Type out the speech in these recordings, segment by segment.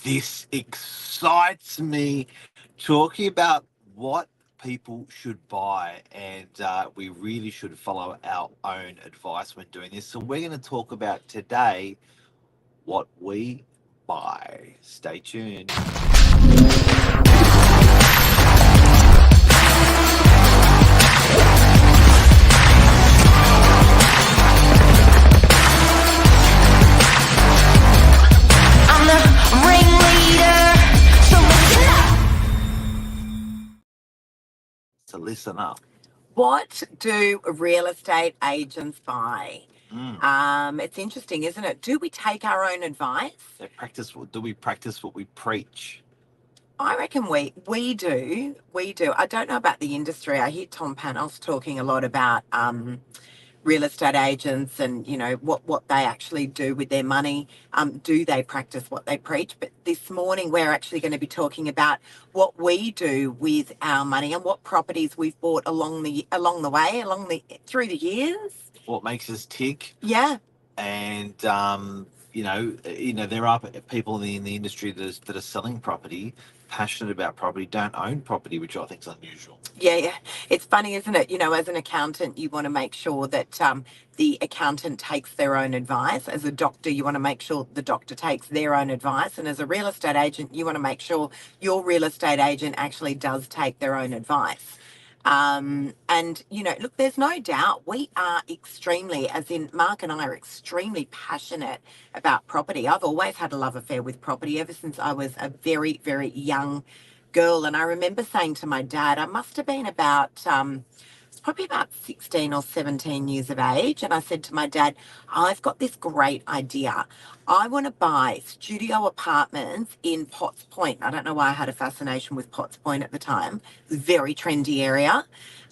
This excites me, talking about what people should buy, and we really should follow our own advice when doing this. So we're going to talk about today what we buy. Stay tuned. I'm the ringleader, so listen up. So listen up. What do real estate agents buy? It's interesting, isn't it? Do we take our own advice? Do we practice what we preach? I reckon we do. We do. I don't know about the industry. I hear Tom Panos talking a lot about real estate agents and, you know, what they actually do with their money. Do they practice what they preach? But this morning we're actually going to be talking about what we do with our money and what properties we've bought along the way, through the years. What makes us tick? Yeah. And there are people in the industry that are selling property, passionate about property, don't own property, which I think is unusual. Yeah. It's funny, isn't it? You know, as an accountant, you want to make sure that the accountant takes their own advice. As a doctor, you want to make sure the doctor takes their own advice. And as a real estate agent, you want to make sure your real estate agent actually does take their own advice. And, you know, look, there's no doubt we are extremely, as in Mark and I are extremely passionate about property. I've always had a love affair with property ever since I was a very, very young girl. And I remember saying to my dad, I must have been about, it's probably about 16 or 17 years of age. And I said to my dad, I've got this great idea. I want to buy studio apartments in Potts Point. I don't know why I had a fascination with Potts Point at the time. It's a very trendy area.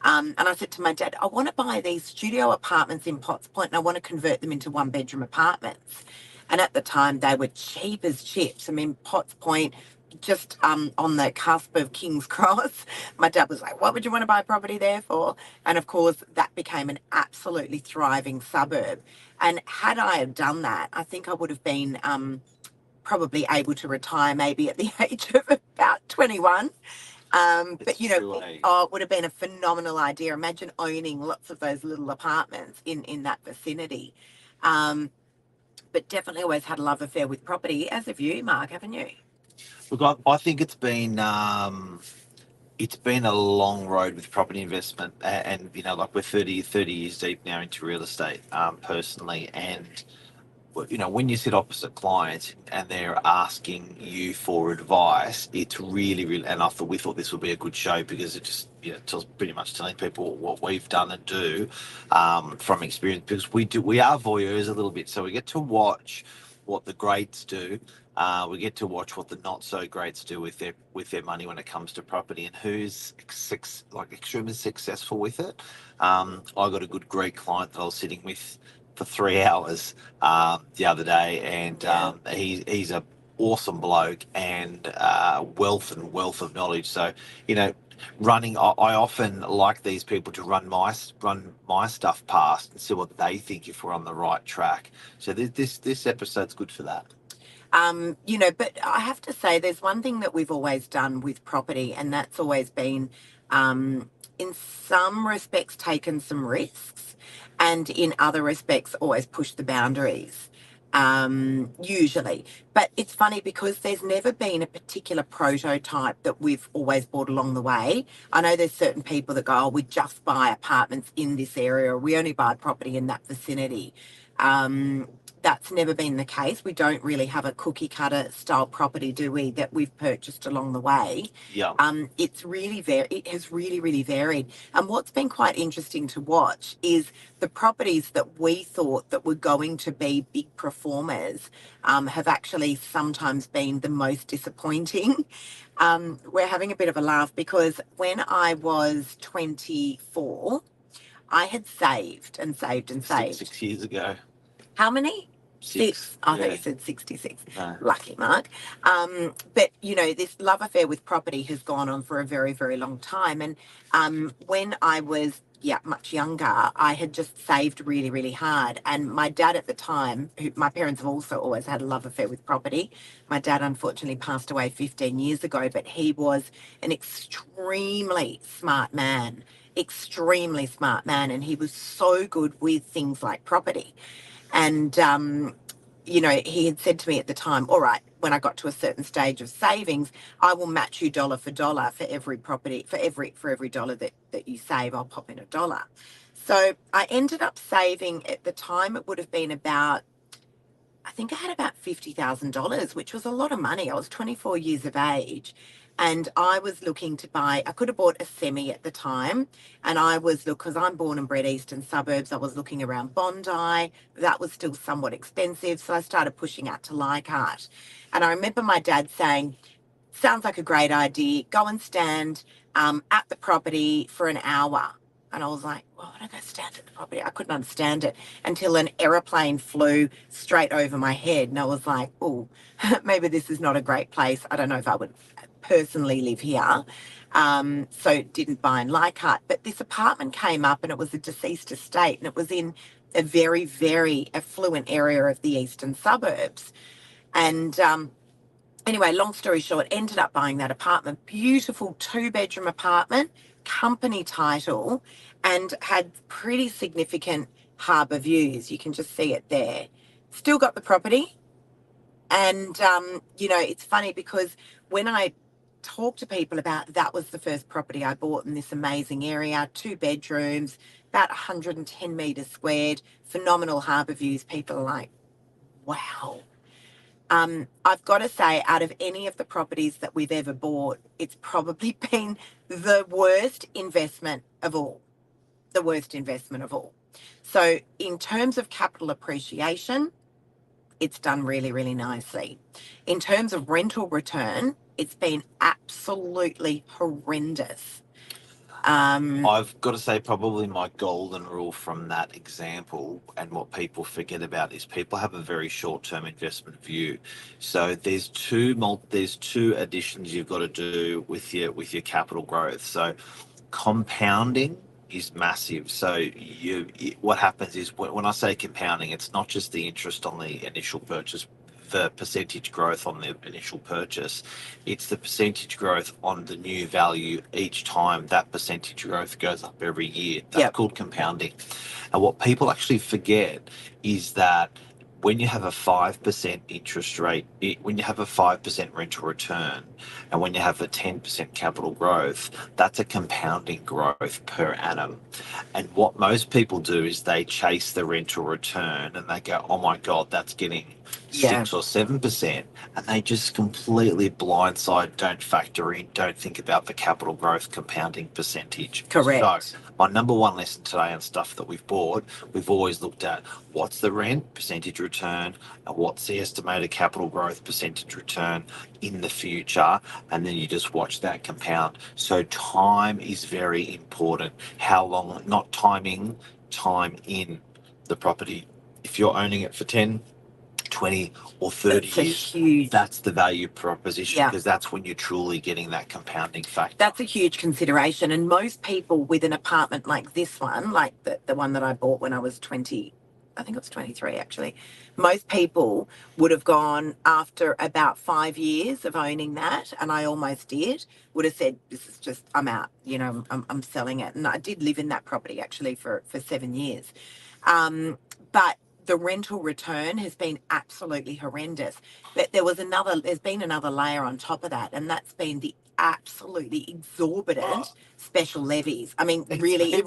And I said to my dad, I want to buy these studio apartments in Potts Point and I want to convert them into one-bedroom apartments. And at the time, they were cheap as chips. I mean, Potts Point, just on the cusp of King's Cross. My dad was like, what would you want to buy property there for? And of course, that became an absolutely thriving suburb. And had I have done that, I think I would have been probably able to retire maybe at the age of about 21. But, you know, it would have been a phenomenal idea. Imagine owning lots of those little apartments in that vicinity. But definitely always had a love affair with property, as have you, Mark, haven't you? Look, I think it's been a long road with property investment, and you know, like we're 30 years deep now into real estate, personally, and you know, when you sit opposite clients and they're asking you for advice, it's really, and we thought this would be a good show because it just, you know, pretty much telling people what we've done and do from experience, because we are voyeurs a little bit, so we get to watch what the greats do. We get to watch what the not so greats do with their money when it comes to property, and who's extremely successful with it. I got a good Greek client that I was sitting with for 3 hours the other day, and he's a awesome bloke and wealth of knowledge. So, you know, I often like these people to run my stuff past and see what they think, if we're on the right track. So this episode's good for that. You know, but I have to say there's one thing that we've always done with property, and that's always been, in some respects, taken some risks, and in other respects, always pushed the boundaries, usually. But it's funny because there's never been a particular prototype that we've always bought along the way. I know there's certain people that go, oh, we just buy apartments in this area, or we only buy property in that vicinity. That's never been the case. We don't really have a cookie cutter style property, do we, that we've purchased along the way? Yeah. It has really varied. And what's been quite interesting to watch is the properties that we thought that were going to be big performers have actually sometimes been the most disappointing. We're having a bit of a laugh because when I was 24, I had saved and saved and saved. 6 years ago. How many? 6. I thought you said 66. No. Lucky Mark. But, you know, this love affair with property has gone on for a very, very long time. And when I was much younger, I had just saved really, really hard. And my dad at the time, my parents have also always had a love affair with property. My dad unfortunately passed away 15 years ago, but he was an extremely smart man, and he was so good with things like property. And, he had said to me at the time, all right, when I got to a certain stage of savings, I will match you dollar for dollar for every property, for every dollar that you save, I'll pop in a dollar. So I ended up saving at the time, it would have been about, I think I had about $50,000, which was a lot of money. I was 24 years of age and I was looking to buy, I could have bought a semi at the time. And because I'm born and bred eastern suburbs, I was looking around Bondi. That was still somewhat expensive. So I started pushing out to Leichhardt. And I remember my dad saying, sounds like a great idea. Go and stand at the property for an hour. And I was like, well, would I go stand at the property? I couldn't understand it until an aeroplane flew straight over my head. And I was like, oh, maybe this is not a great place. I don't know if I would personally live here. So didn't buy in Leichhardt. But this apartment came up and it was a deceased estate and it was in a very, very affluent area of the eastern suburbs. And anyway, long story short, ended up buying that apartment. Beautiful 2-bedroom apartment, company title, and had pretty significant harbour views. You can just see it there. Still got the property. And, it's funny because when I talk to people about that was the first property I bought in this amazing area, 2 bedrooms, about 110 metres squared, phenomenal harbour views, people are like, wow. I've got to say, out of any of the properties that we've ever bought, it's probably been the worst investment of all. The worst investment of all. So in terms of capital appreciation, it's done really, really nicely. In terms of rental return, it's been absolutely horrendous. I've got to say, probably my golden rule from that example, and what people forget about is people have a very short-term investment view. So there's two additions you've got to do with your capital growth. So compounding is massive. So what happens is when I say compounding, it's not just the interest on the initial purchase, the percentage growth on the initial purchase, it's the percentage growth on the new value each time that percentage growth goes up every year. That's called compounding. And what people actually forget is that when you have a 5% interest rate, when you have a 5% rental return, and when you have a 10% capital growth, that's a compounding growth per annum. And what most people do is they chase the rental return and they go, oh my God, that's getting 6 or 7%. And they just completely blindside, don't factor in, don't think about the capital growth compounding percentage. Correct. So my number one lesson today on stuff that we've bought, we've always looked at what's the rent percentage return and what's the estimated capital growth percentage return in the future, and then you just watch that compound. So time is very important. How long, not timing, time in the property. If you're owning it for 10, 20 or 30 years, that's the value proposition, because that's when you're truly getting that compounding factor. That's a huge consideration. And most people with an apartment like this one, like the one that I bought when I was 20, I think it was 23 actually, most people would have gone after about 5 years of owning that, and I almost did, would have said, this is just, I'm out, I'm selling it. And I did live in that property actually for 7 years. But the rental return has been absolutely horrendous. But there's been another layer on top of that, and that's been the absolutely exorbitant special levies. I mean, really,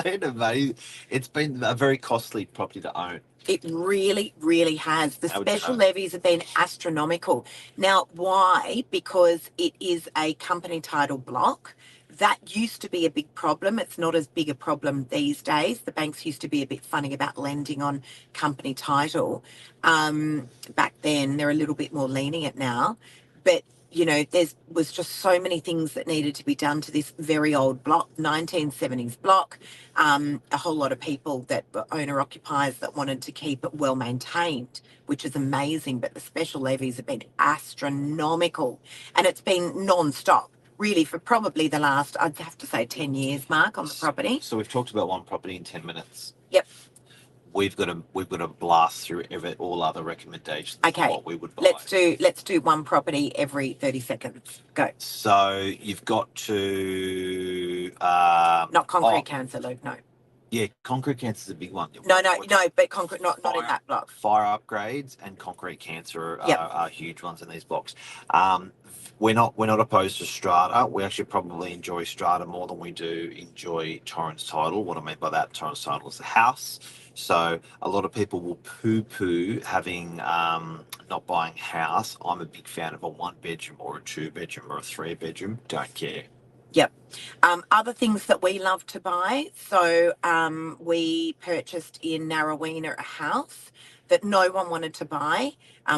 been amazing. It's been a very costly property to own. It really, really has. The special levies have been astronomical. Now, why? Because it is a company title block. That used to be a big problem. It's not as big a problem these days. The banks used to be a bit funny about lending on company title. Back then, they're a little bit more lenient now. But, there was just so many things that needed to be done to this very old block, 1970s block. A whole lot of people that were owner-occupiers that wanted to keep it well maintained, which is amazing. But the special levies have been astronomical, and it's been non-stop. really for probably the last, I'd have to say 10 years, Mark, on the property. So we've talked about one property in 10 minutes. Yep. We've got to blast through all other recommendations. Okay. Of what we would buy. Let's do one property every 30 seconds. Go. So you've got to Not concrete cancer, Luke. No. Yeah, concrete cancer is a big one. No, but concrete, not in that block. Fire upgrades and concrete cancer Yep. are huge ones in these blocks. We're not opposed to strata. We actually probably enjoy strata more than we do enjoy Torrens title. What I mean by that, Torrens title is the house. So a lot of people will poo-poo having not buying a house. I'm a big fan of a 1-bedroom or a 2-bedroom or a 3-bedroom. Don't care. Yep. Other things that we love to buy. So we purchased in NARRAWEENA a house that no one wanted to buy.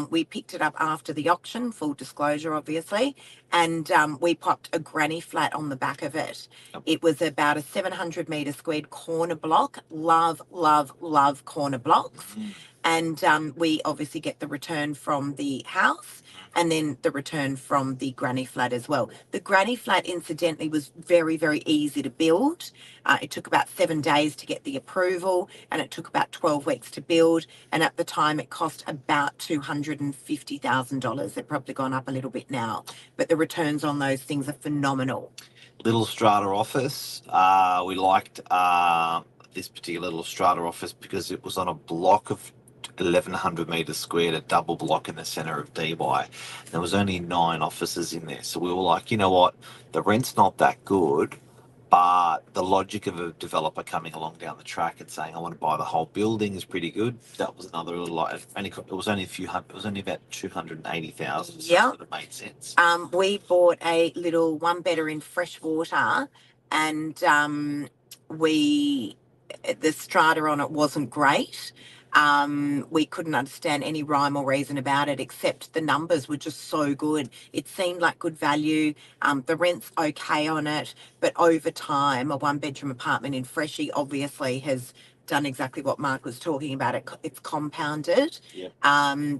We picked it up after the auction, full disclosure, obviously, and we popped a granny flat on the back of it. Yep. It was about a 700 metre squared corner block. Love, love, love corner blocks. And we obviously get the return from the house and then the return from the granny flat as well. The granny flat, incidentally, was very, very easy to build. It took about 7 days to get the approval and it took about 12 weeks to build. And at the time, it cost about $250,000. They've probably gone up a little bit now. But the returns on those things are phenomenal. Little strata office. We liked this particular little strata office because it was on a block of 1,100 metres squared, a double block in the centre of DY. There was only 9 offices in there. So we were like, you know what, the rent's not that good, but the logic of a developer coming along down the track and saying, I want to buy the whole building is pretty good. That was another little, like, it was only a few hundred, it was only about 280,000. So Yeah. it sort of made sense. We bought a little 1-bedder in Freshwater and the strata on it wasn't great. We couldn't understand any rhyme or reason about it, except the numbers were just so good. It seemed like good value. The rent's okay on it, but over time, a 1-bedroom apartment in Freshie obviously has done exactly what Mark was talking about. It's compounded. Yep.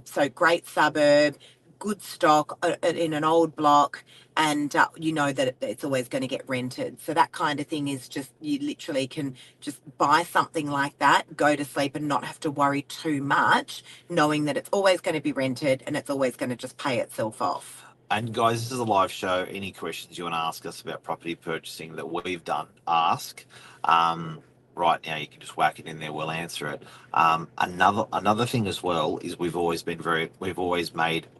So great suburb, good stock in an old block, and you know that it's always going to get rented. So that kind of thing is just, you literally can just buy something like that, go to sleep and not have to worry too much, knowing that it's always going to be rented and it's always going to just pay itself off. And guys, this is a live show. Any questions you want to ask us about property purchasing that we've done, ask. Right now, you can just whack it in there. We'll answer it. Another thing as well is we've always made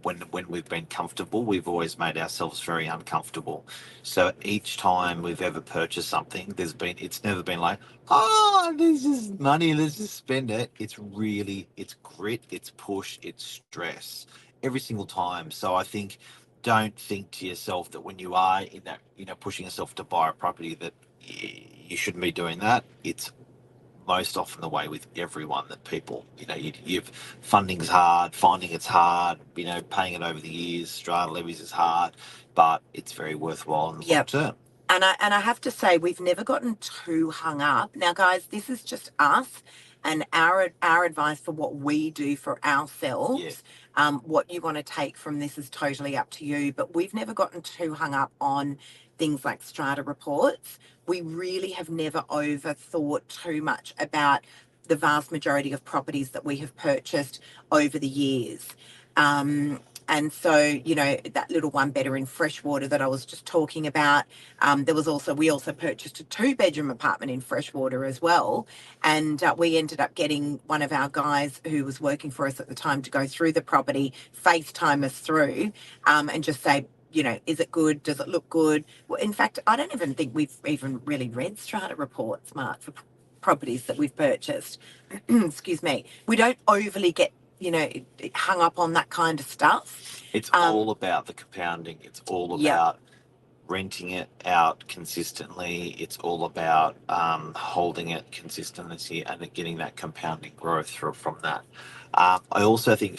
when we've been comfortable, we've always made ourselves very uncomfortable. So each time we've ever purchased something, it's never been like, oh, this is money, let's just spend it. It's grit, it's push, it's stress every single time. So I think, don't think to yourself that when you are in that, pushing yourself to buy a property that you shouldn't be doing that. It's most often the way with everyone that people, funding's hard, finding it's hard, paying it over the years, strata levies is hard, but it's very worthwhile in the long term. And I have to say, we've never gotten too hung up. Now, guys, this is just us and our advice for what we do for ourselves. Yeah. What you want to take from this is totally up to you. But we've never gotten too hung up on things like strata reports. We really have never overthought too much about the vast majority of properties that we have purchased over the years. And so, that little 1-bedder in Freshwater that I was just talking about, we also purchased a 2-bedroom apartment in Freshwater as well. And we ended up getting one of our guys who was working for us at the time to go through the property, FaceTime us through, and just say, is it good? Does it look good? Well, in fact, I don't even think we've even really read strata reports, Mark, for properties that we've purchased. Excuse me. We don't overly get hung up on that kind of stuff. It's all about the compounding. It's all about renting it out consistently. It's all about holding it consistently and getting that compounding growth from that. I also think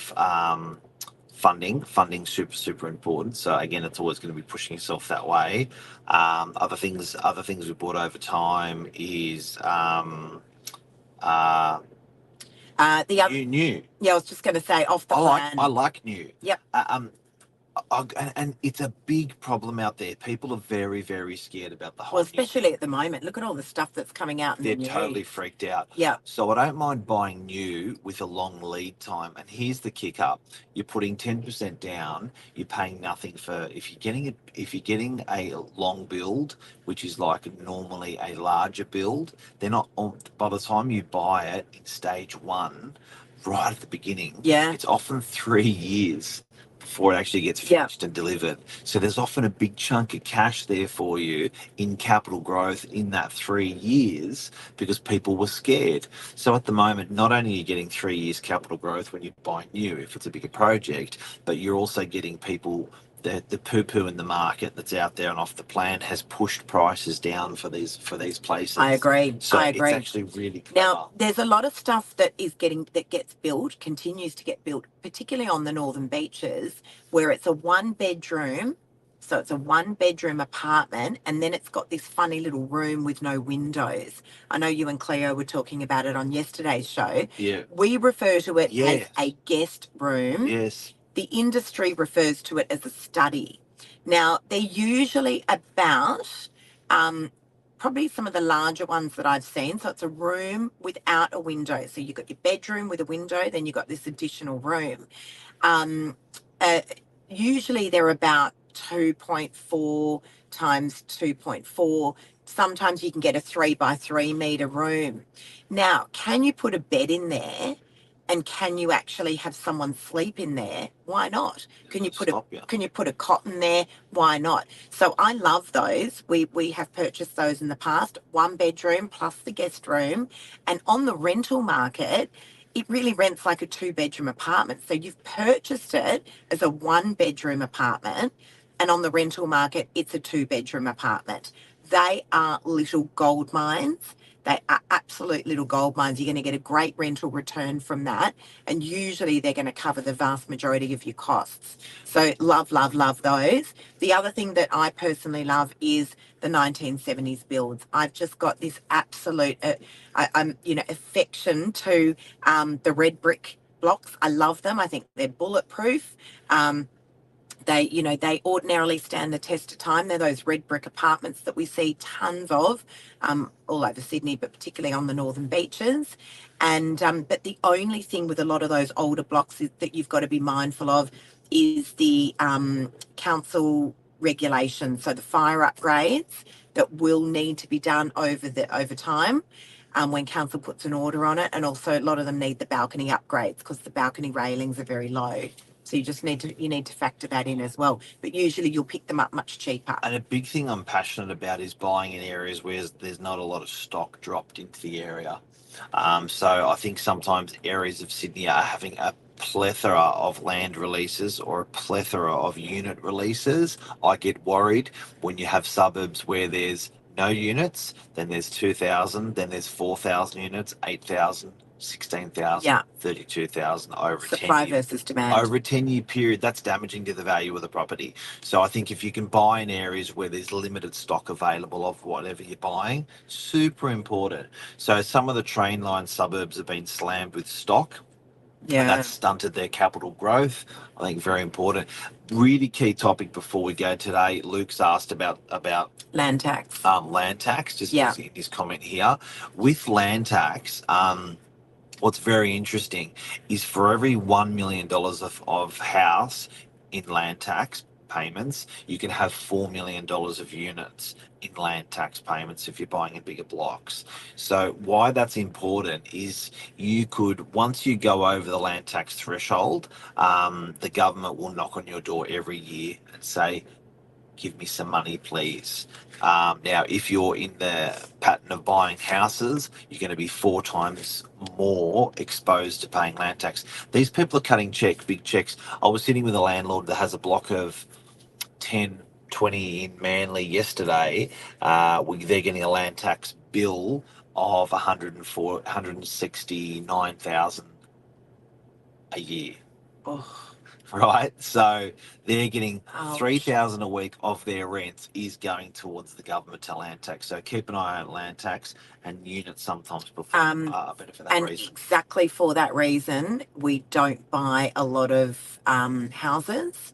funding super important. So again, it's always going to be pushing yourself that way. Other things we bought over time is the other new. Yeah, I was just going to say off the plan. I like new. Yep. And it's a big problem out there. People are very, very scared about the whole Well, new. especially at the moment. Look at all the stuff that's coming out in They're the news. totally freaked out. Yeah. So I don't mind buying new with a long lead time. And here's the kick up: you're putting 10% down. You're paying nothing for if you're getting a long build, which is like normally a larger build. They're not by the time you buy it in stage one, right at the beginning. Yeah. It's often 3 years before it actually gets Yeah. finished and delivered. So there's often a big chunk of cash there for you in capital growth in that 3 years because people were scared. So at the moment, not only are you getting 3 years capital growth when you buy new, if it's a bigger project, but you're also getting people. The poo-poo in the market that's out there and off the plan has pushed prices down for these places. I agree. So I agree. it's actually really clever. Now, there's a lot of stuff that gets built, continues to get built, particularly on the northern beaches, where it's a one-bedroom. So it's a one-bedroom apartment, and then it's got this funny little room with no windows. I know you and Cleo were talking about it on yesterday's show. Yeah. We refer to it Yes. as a guest room. Yes. The industry refers to it as a study. Now, they're usually about probably some of the larger ones that I've seen. So it's a room without a window. So you've got your bedroom with a window, then you've got this additional room. Uh, Usually they're about 2.4 times 2.4. Sometimes you can get a 3 by 3 meter room. Now, can you put a bed in there? And can you actually have someone sleep in there? Why not? Can you put a cot in there? Why not? So I love those. We have purchased those in the past. One bedroom plus the guest room. And on the rental market, it really rents like a 2 bedroom apartment. So you've purchased it as a 1 bedroom apartment, and on the rental market, it's a 2 bedroom apartment. They are little gold mines. They are absolute little gold mines. You're going to get a great rental return from that. And usually they're going to cover the vast majority of your costs. So love, love, love those. The other thing that I personally love is the 1970s builds. I've just got this absolute, affection to the red brick blocks. I love them. I think they're bulletproof. They ordinarily stand the test of time. They're those red brick apartments that we see tons of all over Sydney, but particularly on the northern beaches. And but the only thing with a lot of those older blocks that you've got to be mindful of is the council regulations. So the fire upgrades that will need to be done over time. When council puts an order on it, and also a lot of them need the balcony upgrades because the balcony railings are very low. So you just need to factor that in as well. But usually you'll pick them up much cheaper. And a big thing I'm passionate about is buying in areas where there's not a lot of stock dropped into the area. So I think sometimes areas of Sydney are having a plethora of land releases or a plethora of unit releases. I get worried when you have suburbs where there's no units, then there's 2,000, then there's 4,000 units, 8,000. 16,000, Yeah. 32,000 over a 10 Supply year, versus demand. over a 10-year period. That's damaging to the value of the property. So I think if you can buy in areas where there's limited stock available of whatever you're buying, super important. So some of the train line suburbs have been slammed with stock. And Yeah. that's stunted their capital growth. I think very important. Really key topic before we go today. Luke's asked about Land tax. land tax, just in his comment here. With land tax, what's very interesting is for every $1 million of house in land tax payments, you can have $4 million of units in land tax payments if you're buying in bigger blocks. So why that's important is you could, once you go over the land tax threshold, the government will knock on your door every year and say, give me some money, please. Now, if you're in the pattern of buying houses, you're going to be 4 times more exposed to paying land tax. These people are cutting big checks. I was sitting with a landlord that has a block of 10, 20 in Manly yesterday. They're getting a land tax bill of 169,000 a year. Oh. Right, so they're getting Ouch. 3,000 a week of their rent is going towards the government to land tax. So keep an eye on land tax, and units sometimes perform better for that and reason. exactly for that reason, we don't buy a lot of houses.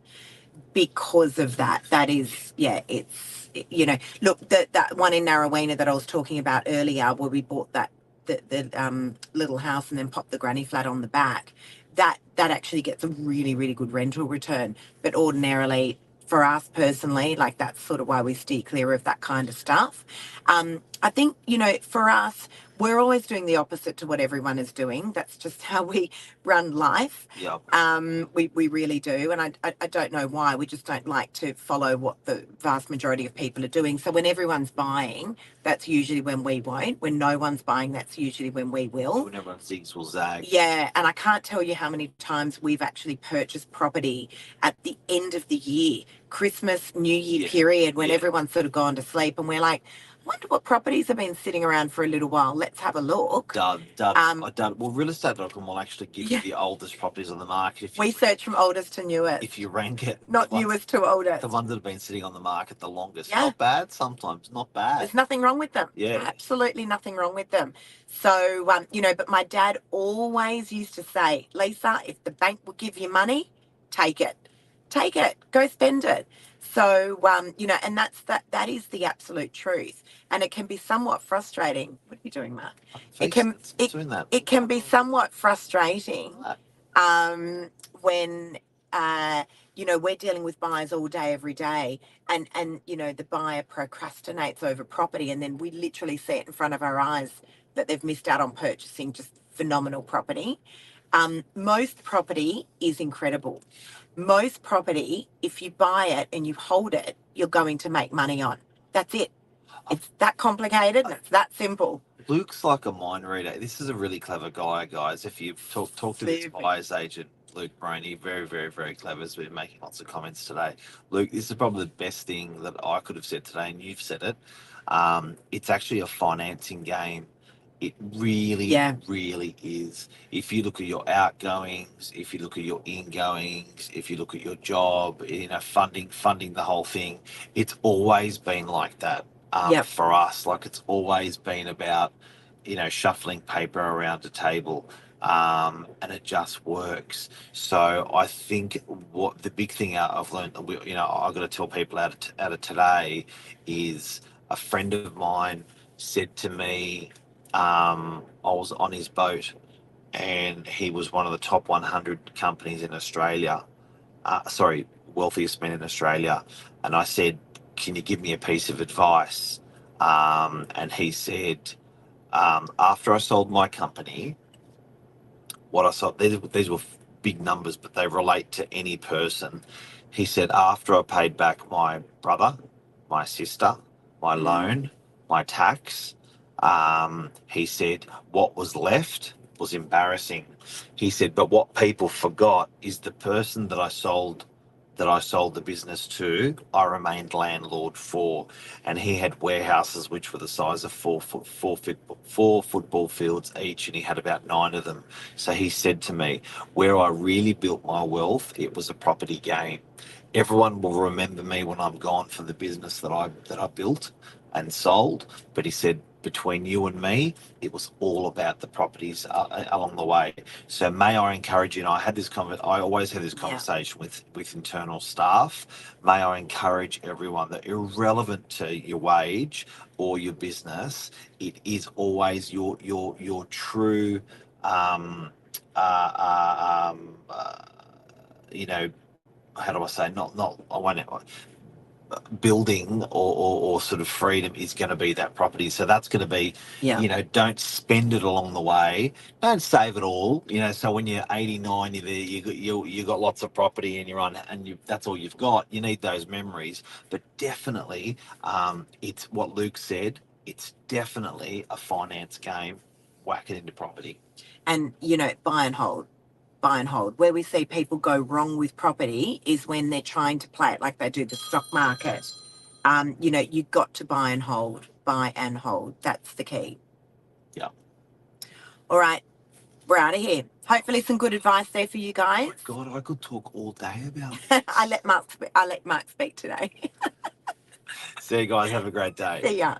because of that. That is, yeah, it's, you know, look, that one in NARRAWEENA that I was talking about earlier, where we bought the little house and then popped the granny flat on the back, that actually gets a really, really good rental return. But ordinarily, for us personally, like, that's sort of why we steer clear of that kind of stuff. I think, you know, for us, we're always doing the opposite to what everyone is doing. That's just how we run life. Yeah. We really do. And I don't know why. We just don't like to follow what the vast majority of people are doing. So when everyone's buying, that's usually when we won't. When no one's buying, that's usually when we will. When everyone zigs will zag. Yeah, and I can't tell you how many times we've actually purchased property at the end of the year, Christmas, New Year period, when everyone's sort of gone to sleep, and we're like, I wonder what properties have been sitting around for a little while. Let's have a look. Done. Well, realestate.com will actually give you the oldest properties on the market. If you, We search from oldest to newest. If you rank it. Not newest to oldest. The ones that have been sitting on the market the longest. Yeah. Not bad sometimes, not bad. There's nothing wrong with them. Yeah. Absolutely nothing wrong with them. So, you know, but my dad always used to say, Lisa, if the bank will give you money, take it. Take it. Go spend it. So, you know, and that is the absolute truth. And it can be somewhat frustrating. What are you doing, Mark? It can be somewhat frustrating when you know, we're dealing with buyers all day, every day, and you know, the buyer procrastinates over property, and then we literally see it in front of our eyes that they've missed out on purchasing just phenomenal property. Most property is incredible. Most property, if you buy it and you hold it, you're going to make money on. That's it. It's that complicated and it's that simple. Luke's like a mind reader. This is a really clever guy, guys. If you talk to this buyer's agent, Luke Broney, very, very, very clever. Has been making lots of comments today. Luke, this is probably the best thing that I could have said today, and you've said it. It's actually a financing game. It really, really is. If you look at your outgoings, if you look at your ingoings, if you look at your job, you know, funding the whole thing, it's always been like that for us. Like, it's always been about, you know, shuffling paper around a table, and it just works. So I think what the big thing I've learned, you know, I've got to tell people out of today is, a friend of mine said to me, I was on his boat, and he was one of the top 100 companies in Australia, wealthiest men in Australia. And I said, can you give me a piece of advice? And he said, after I sold my company, what I sold, these were big numbers, but they relate to any person. He said, after I paid back my brother, my sister, my loan, my tax, he said, what was left was embarrassing. He said, but what people forgot is the person that I sold the business to, I remained landlord for. And he had warehouses which were the size of four football fields each, and he had about 9 of them. So he said to me, where I really built my wealth, it was a property game. Everyone will remember me when I'm gone for the business that I built and sold. But he said, between you and me, it was all about the properties along the way. So may I encourage you, and I always have this conversation with internal staff, may I encourage everyone that, irrelevant to your wage or your business, it is always your true you know, how do I say, building or sort of freedom is going to be that property. So that's going to be, you know, don't spend it along the way, don't save it all, you know. So when you're 89, you got lots of property and you're on, and that's all you've got. You need those memories. But definitely, it's what Luke said, it's definitely a finance game. Whack it into property. And, you know, buy and hold. Where we see people go wrong with property is when they're trying to play it like they do the stock market. You know, you've got to buy and hold. That's the key. Yeah. All right, we're out of here. Hopefully some good advice there for you guys. Oh my God, I could talk all day about this. I let Mark speak today. See you guys. Have a great day. See ya.